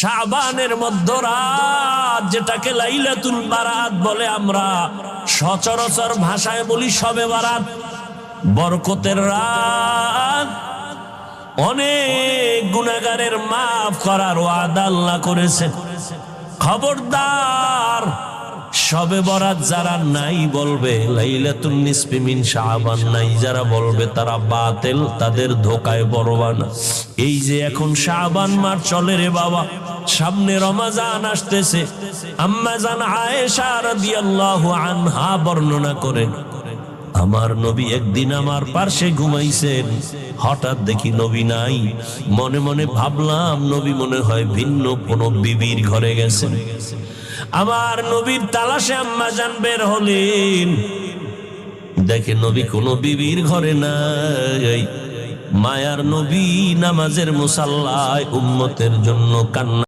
শাবানের মধ্যরাত, যেটাকে লাইলাতুল বারাত বলে, আমরা সচরাচর ভাষায় বলি শবে বারাত, বরকতের রাত। অনেক গুনাহগারের মাফ করার ওয়াদা আল্লাহ করেছেন। খবরদার, শবে বরাত যারা নাই বলবে, লাইলাতুন নিসফি মিন শাবান নাই যারা বলবে, তারা বাতিল, তাদের ধোকায় পড়বা না। এই যে এখন শাবান মাস চলে রে বাবা, সামনে রমজান আসতেছে। আম্মা জান আয়েশা রাদিয়াল্লাহু আনহা বর্ণনা করেন, আমার নবী একদিন আমার পাশে ঘুমাইছেন, হঠাৎ দেখি নবী নাই। মনে মনে ভাবলাম নবী মনে হয় ভিন্ন কোনো বিবির ঘরে গেছেন। আমার নবীর তালাশে আম্মা জান বের হলেন, দেখে নবী কোনো বিবির ঘরে নাই। মায়ার নবী নামাজের মুসাল্লায় উম্মতের জন্য কান্না